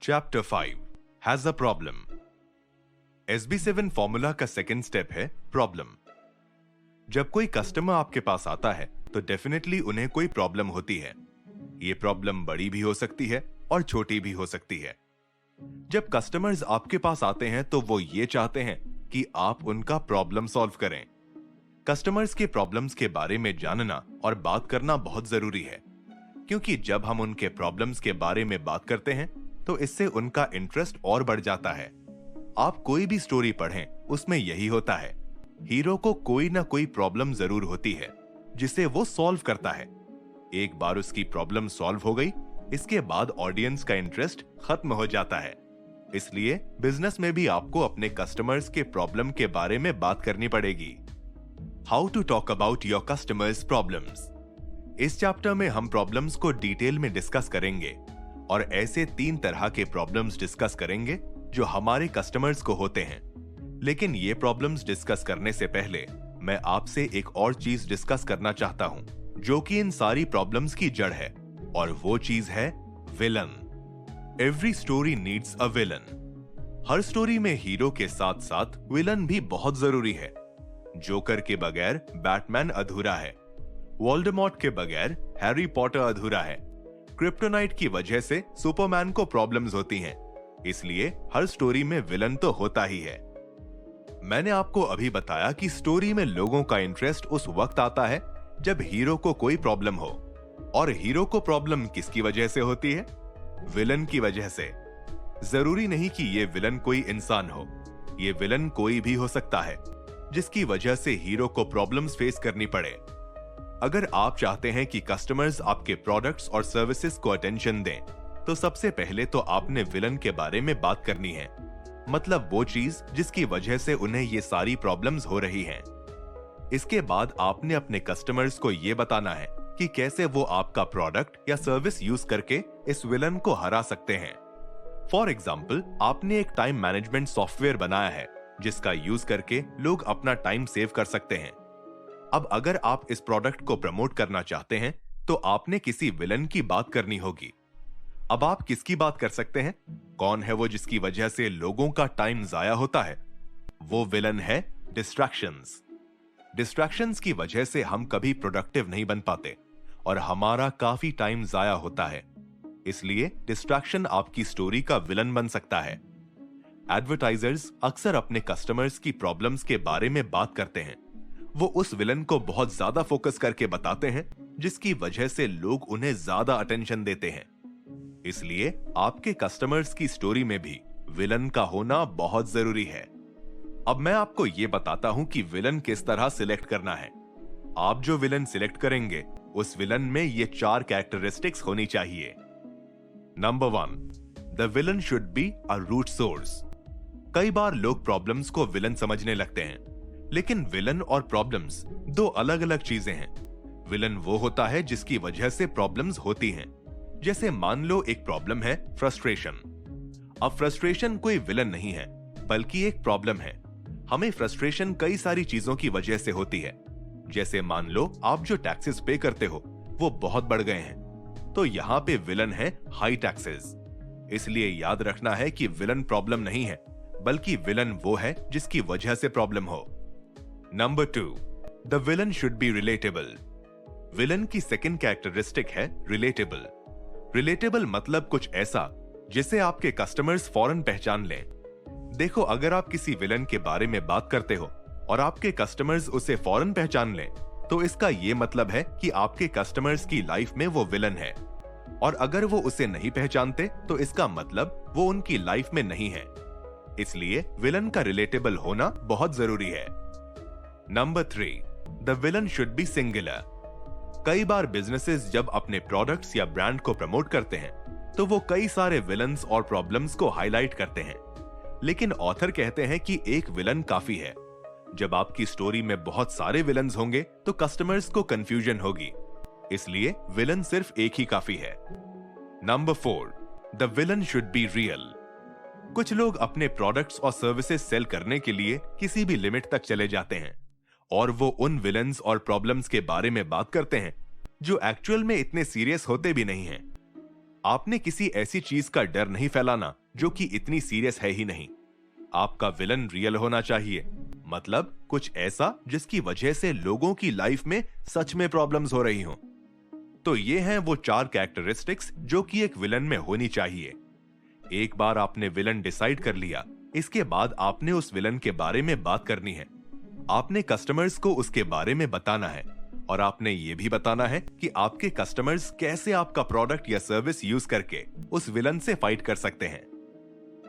Chapter 5 has a problem. SB7 formula का second step है problem. जब कोई कस्टमर आपके पास आता है तो डेफिनेटली उन्हें कोई प्रॉब्लम होती है। ये प्रॉब्लम बड़ी भी हो सकती है और छोटी भी हो सकती है। जब कस्टमर्स आपके पास आते हैं तो वो ये चाहते हैं कि आप उनका प्रॉब्लम सॉल्व करें। कस्टमर्स के प्रॉब्लम्स के बारे में जानना और बात करना बहुत जरूरी है, क्योंकि जब हम उनके प्रॉब्लम्स के बारे में बात करते हैं तो इससे उनका इंटरेस्ट और बढ़ जाता है। आप कोई भी स्टोरी पढ़ें, उसमें यही होता है। हीरो को कोई ना कोई प्रॉब्लम जरूर होती है जिसे वो सॉल्व करता है। एक बार उसकी प्रॉब्लम सॉल्व हो गई, इसके बाद ऑडियंस का इंटरेस्ट खत्म हो जाता है। इसलिए बिजनेस में भी आपको अपने कस्टमर्स के प्रॉब्लम के बारे में बात करनी पड़ेगी। How to talk about your customers problems. इस चैप्टर में हम प्रॉब्लम्स को डिटेल में डिस्कस करेंगे और ऐसे 3 तरह के प्रॉब्लम्स डिस्कस करेंगे जो हमारे कस्टमर्स को होते हैं। लेकिन ये प्रॉब्लम्स डिस्कस करने से पहले मैं आपसे एक और चीज डिस्कस करना चाहता हूं, जो कि इन सारी प्रॉब्लम्स की जड़ है, और वो चीज है villain. Every story needs a villain. Her story में हीरो के साथ साथ विलन भी बहुत जरूरी है। जोकर के बगैर बैटमैन अधूरा है। वोल्डेमॉर्ट के बगैर हैरी पॉटर अधूरा है। क्रिप्टोनाइट की वजह से सुपरमैन को प्रॉब्लम्स होती हैं, इसलिए हर स्टोरी में विलन तो होता ही है। मैंने आपको अभी बताया कि स्टोरी में लोगों का इंटरेस्ट उस वक्त आता है जब हीरो को कोई प्रॉब्लम हो। और हीरो को प्रॉब्लम किसकी वजह से होती है? विलन की वजह से। जरूरी नहीं कि ये विलन कोई इंसान हो, ये विलन कोई भी हो सकता है जिसकी वजह से हीरो को प्रॉब्लम्स फेस करनी पड़े। अगर आप चाहते हैं कि कस्टमर्स आपके प्रोडक्ट्स और सर्विसेज को अटेंशन दें, तो सबसे पहले तो आपने विलन के बारे में बात करनी है, मतलब वो चीज जिसकी वजह से उन्हें ये सारी प्रॉब्लम्स हो रही हैं। इसके बाद आपने अपने कस्टमर्स को ये बताना है कि कैसे वो आपका प्रोडक्ट या सर्विस यूज करके इस विलन को हरा सकते हैं। फॉर एग्जाम्पल, आपने एक टाइम मैनेजमेंट सॉफ्टवेयर बनाया है जिसका यूज करके लोग अपना टाइम सेव कर सकते हैं। अब अगर आप इस प्रोडक्ट को प्रमोट करना चाहते हैं तो आपने किसी विलन की बात करनी होगी। अब आप किसकी बात कर सकते हैं? कौन है वो जिसकी वजह से लोगों का टाइम जाया होता है? वो विलन है डिस्ट्रैक्शंस। डिस्ट्रैक्शंस की वजह से हम कभी प्रोडक्टिव नहीं बन पाते और हमारा काफी टाइम जाया होता है। इसलिए डिस्ट्रैक्शन आपकी स्टोरी का विलन बन सकता है। एडवर्टाइजर्स अक्सर अपने कस्टमर्स की प्रॉब्लम्स के बारे में बात करते हैं। वो उस विलन को बहुत ज्यादा फोकस करके बताते हैं जिसकी वजह से लोग उन्हें ज्यादा अटेंशन देते हैं। इसलिए आपके कस्टमर्स की स्टोरी में भी विलन का होना बहुत जरूरी है। अब मैं आपको ये बताता हूं कि विलन किस तरह सिलेक्ट करना है। आप जो विलन सिलेक्ट करेंगे उस विलन में ये 4 कैरेक्टरिस्टिक्स होनी चाहिए। Number 1, the villain should be a root source. कई बार लोग प्रॉब्लम्स को विलन समझने लगते हैं, लेकिन विलन और प्रॉब्लम्स 2 अलग अलग चीजें हैं। विलन वो होता है जिसकी वजह से प्रॉब्लम्स होती हैं। जैसे मान लो एक प्रॉब्लम है फ्रस्ट्रेशन। अब फ्रस्ट्रेशन कोई विलन नहीं है, बल्कि एक प्रॉब्लम है। हमें फ्रस्ट्रेशन कई सारी चीजों की वजह से होती है। जैसे मान लो आप जो टैक्सेस पे करते हो वो बहुत बढ़ गए हैं, तो यहाँ पे विलन है हाई टैक्सेस। इसलिए याद रखना है कि विलन प्रॉब्लम नहीं है, बल्कि विलन वो है जिसकी वजह से प्रॉब्लम हो। Number 2, the villain should be relatable. Villain की सेकंड कैरेक्टरिस्टिक है रिलेटेबल। रिलेटेबल मतलब कुछ ऐसा जिसे आपके कस्टमर्स फौरन पहचान लें। देखो, अगर आप किसी विलन के बारे में बात करते हो और आपके कस्टमर्स उसे फौरन पहचान लें, तो इसका ये मतलब है कि आपके कस्टमर्स की लाइफ में वो विलन है। और अगर वो उसे नहीं पहचानते तो इसका मतलब वो उनकी लाइफ में नहीं है। इसलिए विलन का रिलेटेबल होना बहुत जरूरी है। Number 3, the villain should B singular. कई बार बिजनेसेस जब अपने प्रोडक्ट्स या ब्रांड को प्रमोट करते हैं तो वो कई सारे विलन्स और प्रॉब्लम्स को हाईलाइट करते हैं, लेकिन ऑथर कहते हैं कि एक विलन काफी है। जब आपकी स्टोरी में बहुत सारे विलन्स होंगे तो कस्टमर्स को कंफ्यूजन होगी, इसलिए विलन सिर्फ एक ही काफी है। Number 4, the villain should be real. कुछ लोग अपने प्रोडक्ट्स और सर्विसेज सेल करने के लिए किसी भी लिमिट तक चले जाते हैं और वो उन विलन्स और प्रॉब्लम्स के बारे में बात करते हैं जो एक्चुअल में इतने सीरियस होते भी नहीं हैं। आपने किसी ऐसी चीज का डर नहीं फैलाना जो कि इतनी सीरियस है ही नहीं। आपका विलन रियल होना चाहिए, मतलब कुछ ऐसा जिसकी वजह से लोगों की लाइफ में सच में प्रॉब्लम्स हो रही हो। तो ये हैं वो 4 कैरेक्टरिस्टिक्स जो कि एक विलन में होनी चाहिए। एक बार आपने विलन डिसाइड कर लिया, इसके बाद आपने उस विलन के बारे में बात करनी है। आपने कस्टमर्स को उसके बारे में बताना है और आपने ये भी बताना है कि आपके कस्टमर्स कैसे आपका प्रोडक्ट या सर्विस यूज करके उस विलन से फाइट कर सकते हैं।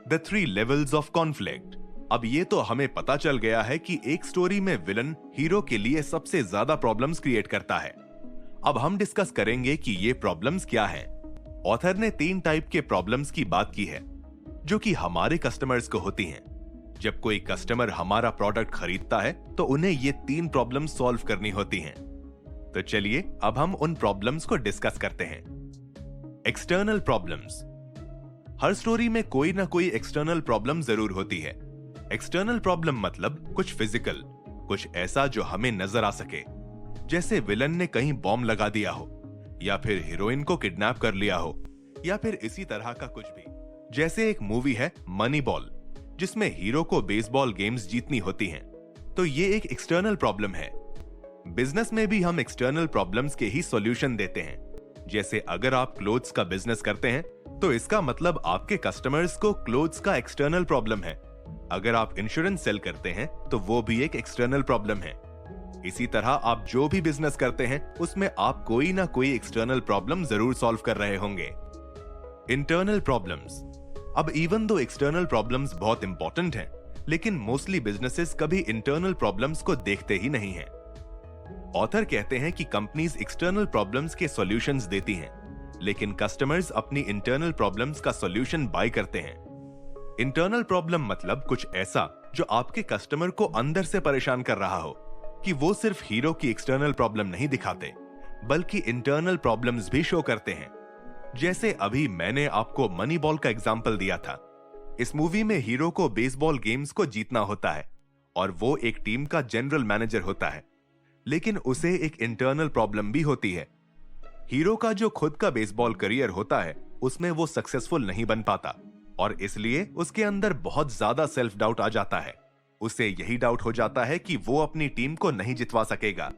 The 3 levels of conflict. अब ये तो हमें पता चल गया है कि एक स्टोरी में विलन हीरो के लिए सबसे ज्यादा प्रॉब्लम्स क्रिएट करता है। अब हम डिस्कस करेंगे कि ये प्रॉब्लम्स क्या हैं। ऑथर ने 3 टाइप के प्रॉब्लम्स की बात की है जो कि हमारे कस्टमर्स को होती हैं। जब कोई कस्टमर हमारा प्रोडक्ट खरीदता है तो उन्हें ये 3 प्रॉब्लम्स सॉल्व करनी होती हैं। तो चलिए अब हम उन प्रॉब्लम्स को डिस्कस करते हैं। External problems. हर स्टोरी में कोई ना कोई एक्सटर्नल प्रॉब्लम जरूर होती है। एक्सटर्नल प्रॉब्लम मतलब कुछ फिजिकल, कुछ ऐसा जो हमें नजर आ सके, जैसे विलन ने कहीं बॉम्ब लगा दिया हो, या फिर हीरोइन को किडनैप कर लिया हो, या फिर इसी तरह का कुछ भी। जैसे एक मूवी है मनी बॉल, जिसमें हीरो को बेसबॉल गेम्स जीतनी होती हैं। तो ये एक एक्सटर्नल प्रॉब्लम है। बिजनेस में भी हम एक्सटर्नल प्रॉब्लम्स के ही सॉल्यूशन देते हैं। जैसे अगर आप क्लोथ्स का बिजनेस करते हैं तो इसका मतलब आपके कस्टमर्स को क्लोथ्स का एक्सटर्नल प्रॉब्लम है। अगर आप इंश्योरेंस सेल करते हैं तो वो भी एक एक्सटर्नल प्रॉब्लम है। इसी तरह आप जो भी बिजनेस करते हैं उसमें आप कोई ना कोई एक्सटर्नल प्रॉब्लम जरूर सॉल्व कर रहे होंगे। Internal problems. अब इवन दो एक्सटर्नल प्रॉब्लम्स बहुत इंपॉर्टेंट हैं, लेकिन मोस्टली बिजनेसेस कभी इंटरनल प्रॉब्लम्स को देखते ही नहीं हैं। ऑथर कहते हैं कि कंपनीज एक्सटर्नल प्रॉब्लम्स के सॉल्यूशंस देती हैं, लेकिन कस्टमर्स अपनी इंटरनल प्रॉब्लम्स का सॉल्यूशन बाय करते हैं। इंटरनल प्रॉब्लम मतलब कुछ ऐसा जो आपके कस्टमर को अंदर से परेशान कर रहा हो, कि वो सिर्फ हीरो की एक्सटर्नल प्रॉब्लम नहीं दिखाते बल्कि इंटरनल प्रॉब्लम्स भी शो करते हैं। जैसे अभी मैंने आपको मनी बॉल का एग्जांपल दिया था। इस मूवी में हीरो को बेसबॉल गेम्स को जीतना होता है और वो एक टीम का जनरल मैनेजर होता है, लेकिन उसे एक इंटरनल प्रॉब्लम भी होती है। हीरो का जो खुद का बेसबॉल करियर होता है उसमें वो सक्सेसफुल नहीं बन पाता और इसलिए उसके अंदर बहुत ज्यादा सेल्फ डाउट आ जाता है। उसे यही डाउट हो जाता है कि वो अपनी टीम को नहीं जितवा सकेगा।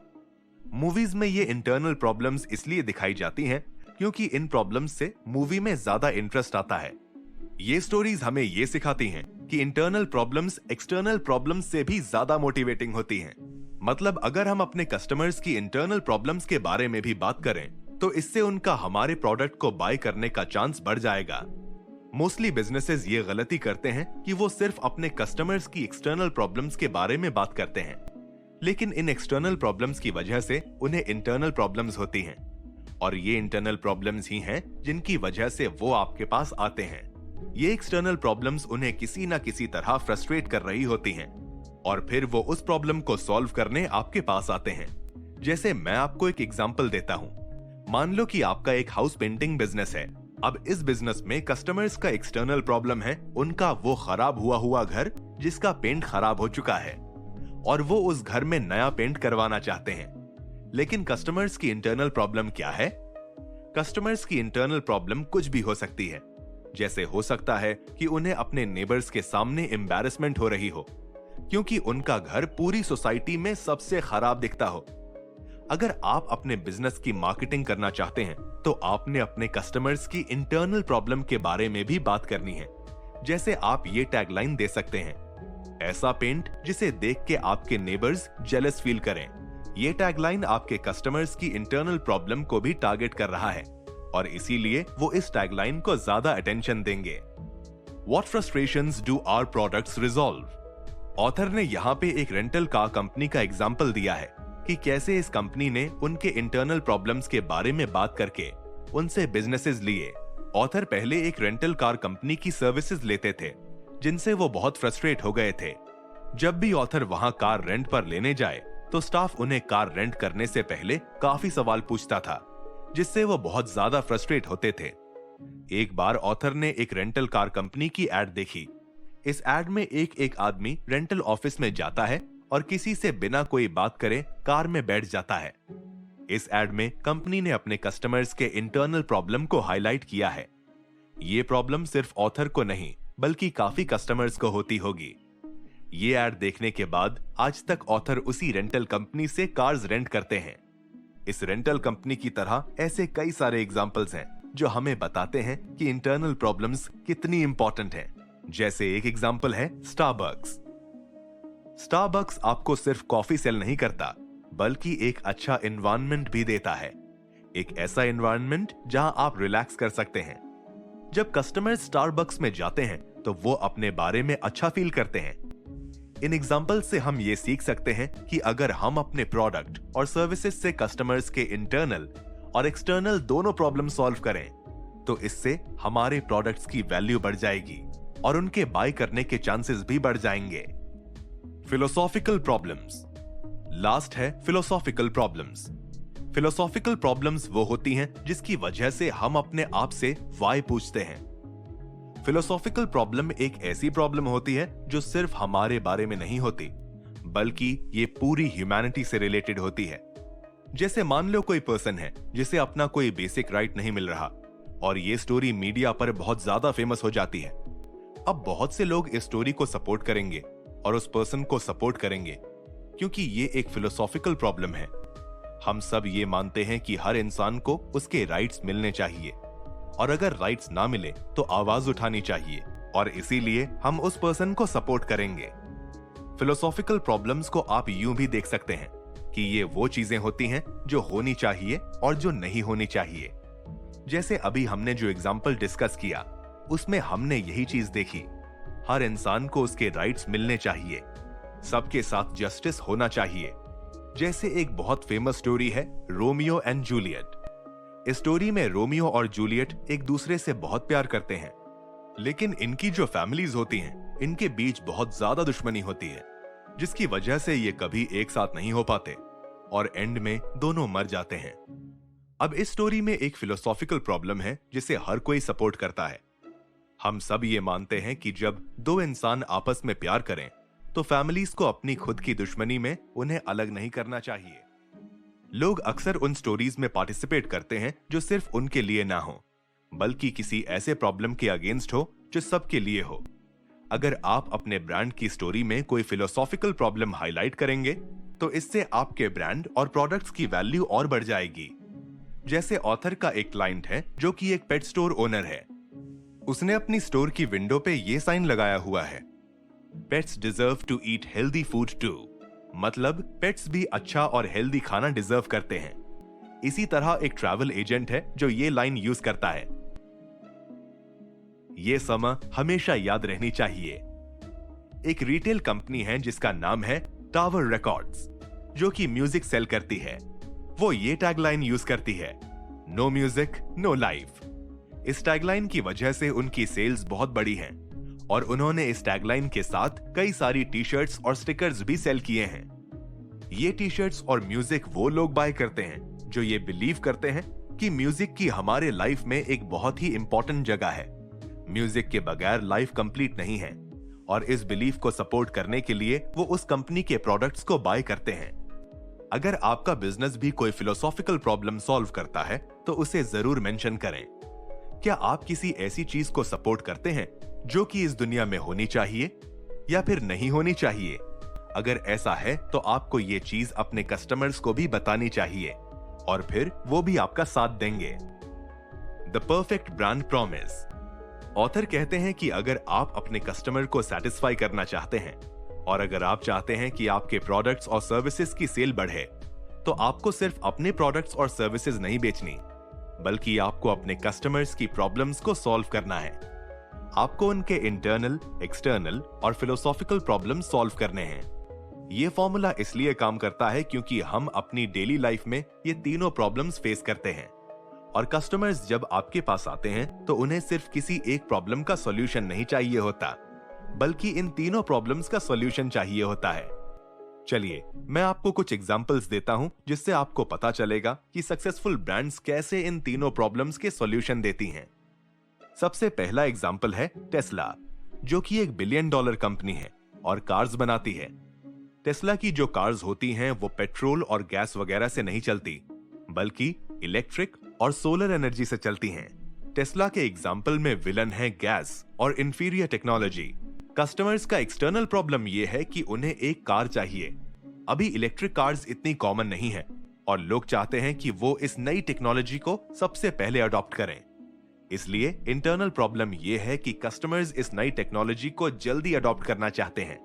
मूवीज में ये इंटरनल प्रॉब्लम्स इसलिए दिखाई जाती हैं क्योंकि इन प्रॉब्लम्स से मूवी में ज्यादा इंटरेस्ट आता है। ये स्टोरीज हमें ये सिखाती हैं कि इंटरनल प्रॉब्लम्स एक्सटर्नल प्रॉब्लम्स से भी ज्यादा मोटिवेटिंग होती हैं। मतलब अगर हम अपने कस्टमर्स की इंटरनल प्रॉब्लम्स के बारे में भी बात करें तो इससे उनका हमारे प्रोडक्ट को बाय करने का चांस बढ़ जाएगा। मोस्टली बिजनेसेस ये गलती करते हैं कि वो सिर्फ अपने कस्टमर्स की एक्सटर्नल प्रॉब्लम्स के बारे में बात करते हैं, लेकिन इन एक्सटर्नल प्रॉब्लम्स की वजह से उन्हें इंटरनल प्रॉब्लम्स होती हैं और ये इंटरनल प्रॉब्लम्स ही हैं जिनकी वजह से वो आपके पास आते हैं। ये एक्सटर्नल प्रॉब्लम्स उन्हें किसी ना किसी तरह फ्रस्ट्रेट कर रही होती हैं और फिर वो उस प्रॉब्लम को सॉल्व करने आपके पास आते हैं। जैसे मैं आपको एक एग्जांपल देता हूं। मान लो कि आपका एक हाउस पेंटिंग बिजनेस है। अब इस बिजनेस में कस्टमर्स का एक्सटर्नल प्रॉब्लम है उनका वो खराब हुआ घर जिसका पेंट खराब हो चुका है और वो उस घर में नया पेंट करवाना चाहते हैं। लेकिन कस्टमर्स की इंटरनल प्रॉब्लम क्या है? कस्टमर्स की इंटरनल प्रॉब्लम कुछ भी हो सकती है। जैसे हो सकता है कि उन्हें अपने नेबर्स के सामने एम्बैरेसमेंट हो रही हो क्योंकि उनका घर पूरी सोसाइटी में सबसे खराब दिखता हो। अगर आप अपने बिजनेस की मार्केटिंग करना चाहते हैं तो आपने अपने कस्टमर्स की इंटरनल प्रॉब्लम के बारे में भी बात करनी है। जैसे आप ये टैगलाइन दे सकते हैं, ऐसा पेंट जिसे देख के आपके नेबर्स जेलस फील करें। ये टैगलाइन आपके कस्टमर्स की इंटरनल प्रॉब्लम को भी टारगेट कर रहा है और इसीलिए वो इस टैगलाइन को ज्यादा अटेंशन देंगे। What frustrations do our products resolve? Author ने यहाँ पे एक रेंटल कार कंपनी का एग्जाम्पल दिया है कि कैसे इस कंपनी ने उनके इंटरनल प्रॉब्लम्स के बारे में बात करके उनसे बिजनेसेस लिए। ऑथर पहले एक रेंटल कार कंपनी की सर्विसेज लेते थे जिनसे वो बहुत फ्रस्ट्रेट हो गए थे। जब भी ऑथर वहां कार रेंट पर लेने जाए तो स्टाफ उन्हें कार रेंट करने से पहले काफी सवाल पूछता था जिससे वो बहुत ज्यादा फ्रस्ट्रेट होते थे। एक बार ऑथर ने एक रेंटल कार कंपनी की एड देखी। इस एड में एक आदमी रेंटल ऑफिस में जाता है और किसी से बिना कोई बात करे कार में बैठ जाता है। इस एड में कंपनी ने अपने कस्टमर्स के इंटरनल प्रॉब्लम को हाईलाइट किया है। ये प्रॉब्लम सिर्फ ऑथर को नहीं बल्कि काफी कस्टमर्स को होती होगी। ये एड देखने के बाद आज तक ऑथर उसी रेंटल कंपनी से कार्स रेंट करते हैं। इस रेंटल कंपनी की तरह ऐसे कई सारे एग्जांपल्स हैं जो हमें बताते हैं कि इंटरनल प्रॉब्लम्स कितनी इंपॉर्टेंट हैं। जैसे एक एग्जांपल है स्टारबक्स। स्टारबक्स आपको सिर्फ कॉफी सेल नहीं करता बल्कि एक अच्छा एनवायरनमेंट भी देता है। एक ऐसा एनवायरनमेंट जहां आप रिलैक्स कर सकते हैं। जब कस्टमर स्टारबक्स में जाते हैं तो वो अपने बारे में अच्छा फील करते हैं। इन एग्जांपल से हम ये सीख सकते हैं कि अगर हम अपने प्रोडक्ट और सर्विसेज से कस्टमर्स के इंटरनल और एक्सटर्नल दोनों प्रॉब्लम सॉल्व करें तो इससे हमारे प्रोडक्ट्स की वैल्यू बढ़ जाएगी और उनके बाय करने के चांसेस भी बढ़ जाएंगे। Philosophical problems. लास्ट है फिलोसॉफिकल प्रॉब्लम्स। फिलोसॉफिकल प्रॉब्लम्स वो होती हैं जिसकी वजह से हम अपने आप से व्हाई पूछते हैं। फिलोसॉफिकल प्रॉब्लम एक ऐसी प्रॉब्लम होती है जो सिर्फ हमारे बारे में नहीं होती बल्कि ये पूरी ह्यूमैनिटी से रिलेटेड होती है। जैसे मान लो कोई पर्सन है जिसे अपना कोई बेसिक राइट नहीं मिल रहा और ये स्टोरी मीडिया पर बहुत ज्यादा फेमस हो जाती है। अब बहुत से लोग इस स्टोरी को सपोर्ट करेंगे और उस पर्सन को सपोर्ट करेंगे क्योंकि ये एक फिलोसॉफिकल प्रॉब्लम है। हम सब ये मानते हैं कि हर इंसान को उसके राइट्स मिलने चाहिए और अगर राइट्स ना मिले तो आवाज उठानी चाहिए और इसीलिए हम उस पर्सन को सपोर्ट करेंगे। फिलोसॉफिकल प्रॉब्लम्स को आप यूं भी देख सकते हैं कि ये वो चीजें होती हैं जो होनी चाहिए और जो नहीं होनी चाहिए। जैसे अभी हमने जो एग्जाम्पल डिस्कस किया उसमें हमने यही चीज देखी। हर इंसान को उसके राइट्स मिलने चाहिए, सबके साथ जस्टिस होना चाहिए। जैसे एक बहुत फेमस स्टोरी है रोमियो एंड जूलियट। इस स्टोरी में रोमियो और जूलियट एक दूसरे से बहुत प्यार करते हैं, लेकिन इनकी जो फैमिलीज होती हैं, इनके बीच बहुत ज्यादा दुश्मनी होती है, जिसकी वजह से ये कभी एक साथ नहीं हो पाते और एंड में दोनों मर जाते हैं। अब इस स्टोरी में एक फिलोसॉफिकल प्रॉब्लम है जिसे हर कोई सपोर्ट करता है। हम सब ये मानते हैं कि जब दो इंसान आपस में प्यार करें तो फैमिलीज को अपनी खुद की दुश्मनी में उन्हें अलग नहीं करना चाहिए। लोग अक्सर उन स्टोरीज में पार्टिसिपेट करते हैं जो सिर्फ उनके लिए ना हो बल्कि किसी ऐसे प्रॉब्लम के अगेंस्ट हो जो सबके लिए हो। अगर आप अपने ब्रांड की स्टोरी में कोई फिलोसॉफिकल प्रॉब्लम हाईलाइट करेंगे तो इससे आपके ब्रांड और प्रोडक्ट्स की वैल्यू और बढ़ जाएगी। जैसे ऑथर का एक क्लाइंट है जो कि एक पेट स्टोर ओनर है। उसने अपनी स्टोर की विंडो पे ये साइन लगाया हुआ है, pets deserve to eat healthy food too. मतलब पेट्स भी अच्छा और हेल्दी खाना डिजर्व करते हैं। इसी तरह एक ट्रैवल एजेंट है जो ये लाइन यूज करता है। ये समय हमेशा याद रहनी चाहिए। एक रिटेल कंपनी है जिसका नाम है टावर रिकॉर्ड्स, जो कि म्यूजिक सेल करती है। वो ये टैगलाइन यूज करती है, नो म्यूजिक नो लाइफ। इस टैगलाइन की वजह से उनकी सेल्स बहुत बड़ी हैं और उन्होंने इस टैगलाइन के साथ कई सारी टी शर्ट्स और स्टिकर्स भी सेल किए हैं। ये टी शर्ट्स और म्यूजिक वो लोग बाय करते हैं जो ये बिलीव करते हैं कि म्यूजिक की हमारे लाइफ में एक बहुत ही इंपॉर्टेंट जगह है। म्यूजिक के बगैर लाइफ कंप्लीट नहीं है और इस बिलीफ को सपोर्ट करने के लिए वो उस कंपनी के प्रोडक्ट्स को बाय करते हैं। अगर आपका बिजनेस भी कोई फिलोसॉफिकल प्रॉब्लम सॉल्व करता है तो उसे जरूर मेंशन करें। क्या आप किसी ऐसी चीज को सपोर्ट करते हैं जो कि इस दुनिया में होनी चाहिए या फिर नहीं होनी चाहिए? अगर ऐसा है तो आपको ये चीज अपने कस्टमर्स को भी बतानी चाहिए और फिर वो भी आपका साथ देंगे। The perfect brand promise. Author कहते हैं कि अगर आप अपने कस्टमर को सेटिस्फाई करना चाहते हैं और अगर आप चाहते हैं कि आपके प्रोडक्ट्स और सर्विसेज की सेल बढ़े तो आपको सिर्फ अपने प्रोडक्ट्स और सर्विसेज नहीं बेचनी बल्कि आपको अपने कस्टमर्स की प्रॉब्लम्स को सॉल्व करना है। आपको उनके इंटरनल, एक्सटर्नल और फिलोसॉफिकल प्रॉब्लम सॉल्व करने हैं। ये फॉर्मूला इसलिए काम करता है क्योंकि हम अपनी डेली लाइफ में ये तीनों प्रॉब्लम्स फेस करते हैं और कस्टमर्स जब आपके पास आते हैं तो उन्हें सिर्फ किसी एक प्रॉब्लम का सॉल्यूशन नहीं चाहिए होता बल्कि इन तीनों प्रॉब्लम्स का सॉल्यूशन चाहिए होता है। चलिए मैं आपको कुछ एग्जांपल्स देता हूं जिससे आपको पता चलेगा कि सक्सेसफुल ब्रांड्स कैसे इन तीनों प्रॉब्लम्स के सॉल्यूशन देती हैं। सबसे पहला एग्जांपल है टेस्ला, जो कि एक $1 बिलियन कंपनी है और कार्स बनाती है। टेस्ला की जो कार्स होती हैं वो पेट्रोल और गैस वगैरह से नहीं चलती। बल्कि इलेक्ट्रिक और सोलर एनर्जी से चलती हैं। टेस्ला के एग्जाम्पल में विलन है गैस और इंफीरियर टेक्नोलॉजी। कस्टमर्स का एक्सटर्नल प्रॉब्लम यह है कि उन्हें एक कार चाहिए। अभी इलेक्ट्रिक कार्स इतनी कॉमन नहीं है और लोग चाहते हैं कि वो इस नई टेक्नोलॉजी को सबसे पहले अडॉप्ट करें। इसलिए इंटरनल प्रॉब्लम यह है कि कस्टमर्स इस नई टेक्नोलॉजी को जल्दी अडॉप्ट करना चाहते हैं।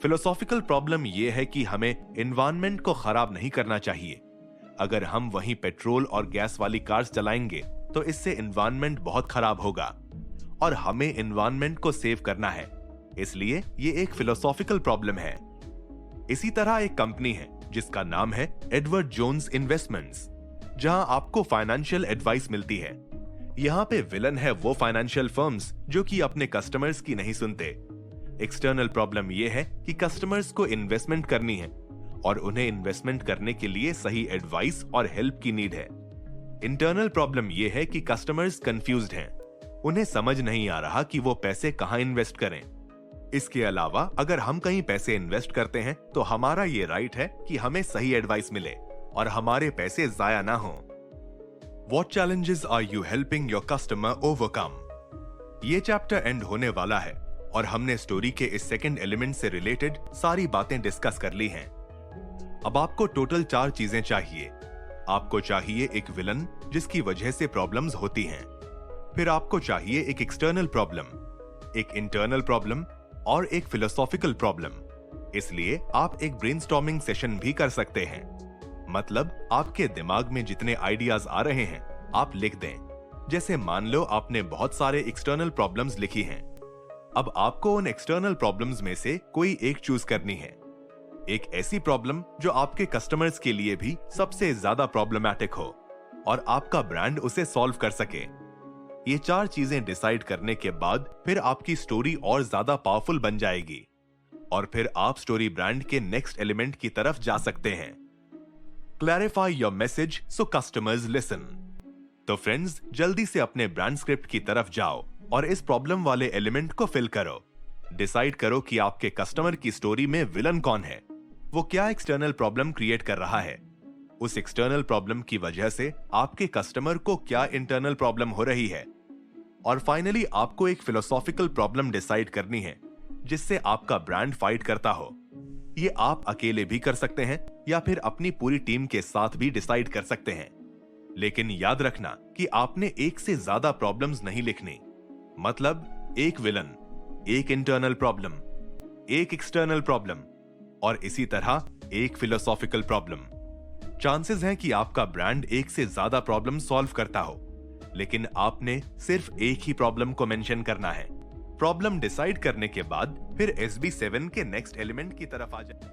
फिलोसॉफिकल प्रॉब्लम यह है कि हमें एनवायरनमेंट को खराब नहीं करना चाहिए। अगर हम वहीं पेट्रोल और गैस वाली कार्स चलाएंगे तो इससे एनवायरनमेंट बहुत खराब होगा और हमें एनवायरनमेंट को सेव करना है। इसलिए ये एक फिलोसॉफिकल प्रॉब्लम है। इसी तरह एक कंपनी है जिसका नाम है एडवर्ड जोन्स इन्वेस्टमेंट्स, जहां आपको फाइनेंशियल एडवाइस मिलती है। यहाँ पे विलन है वो फाइनेंशियल फर्म्स जो कि अपने कस्टमर्स की नहीं सुनते। एक्सटर्नल प्रॉब्लम ये है कि कस्टमर्स को इन्वेस्टमेंट करनी है और उन्हें इन्वेस्टमेंट करने के लिए सही एडवाइस और हेल्प की नीड है। इंटरनल प्रॉब्लम ये है कि कस्टमर्स कंफ्यूज्ड हैं। उन्हें समझ नहीं आ रहा कि वो पैसे कहां इन्वेस्ट करें। इसके अलावा अगर हम कहीं पैसे इन्वेस्ट करते हैं तो हमारा ये राइट है कि हमें सही एडवाइस मिले और हमारे पैसे जाया ना हो। What challenges are you helping your customer overcome? ये चैप्टर एंड होने वाला है और हमने स्टोरी के इस सेकंड एलिमेंट से रिलेटेड सारी बातें डिस्कस कर ली हैं। अब आपको टोटल 4 चीजें चाहिए। आपको चाहिए एक विलन जिसकी वजह से प्रॉब्लम्स होती हैं। फिर आपको चाहिए एक एक्सटर्नल प्रॉब्लम, एक इंटरनल प्रॉब्लम और एक फिलोसॉफिकल प्रॉब्लम। इसलिए आप एक ब्रेनस्टॉर्मिंग सेशन भी कर सकते हैं। मतलब आपके दिमाग में जितने आइडियाज आ रहे हैं आप लिख दें। जैसे मान लो आपने बहुत सारे एक्सटर्नल प्रॉब्लम्स लिखी हैं। अब आपको उन एक्सटर्नल प्रॉब्लम्स में से कोई एक चूज करनी है। एक ऐसी प्रॉब्लम जो आपके कस्टमर्स के लिए भी सबसे ज्यादा प्रॉब्लमैटिक हो और आपका ब्रांड उसे सॉल्व कर सके। ये 4 चीजें डिसाइड करने के बाद फिर आपकी स्टोरी और ज्यादा पावरफुल बन जाएगी और फिर आप स्टोरी ब्रांड के नेक्स्ट एलिमेंट की तरफ जा सकते हैं। Clarify your message so customers listen. तो फ्रेंड्स, जल्दी से अपने ब्रांड स्क्रिप्ट की तरफ जाओ और इस प्रॉब्लम वाले एलिमेंट को फिल करो। डिसाइड करो कि आपके कस्टमर की स्टोरी में विलन कौन है, वो क्या एक्सटर्नल प्रॉब्लम क्रिएट कर रहा है, उस एक्सटर्नल प्रॉब्लम की वजह से आपके कस्टमर को क्या इंटरनल प्रॉब्लम हो रही है, और फाइनली आपको एक फिलोसॉफिकल प्रॉब्लम डिसाइड करनी है जिससे आपका ब्रांड फाइट करता हो। ये आप अकेले भी कर सकते हैं या फिर अपनी पूरी टीम के साथ भी डिसाइड कर सकते हैं। लेकिन याद रखना कि आपने एक से ज्यादा प्रॉब्लम्स नहीं लिखनी। मतलब एक विलन, एक इंटरनल प्रॉब्लम, एक एक्सटर्नल प्रॉब्लम और इसी तरह एक फिलोसॉफिकल प्रॉब्लम। चांसेस हैं कि आपका ब्रांड एक से ज्यादा प्रॉब्लम सॉल्व करता हो, लेकिन आपने सिर्फ एक ही प्रॉब्लम को मेंशन करना है। प्रॉब्लम डिसाइड करने के बाद फिर SB7 के नेक्स्ट एलिमेंट की तरफ आ जाए।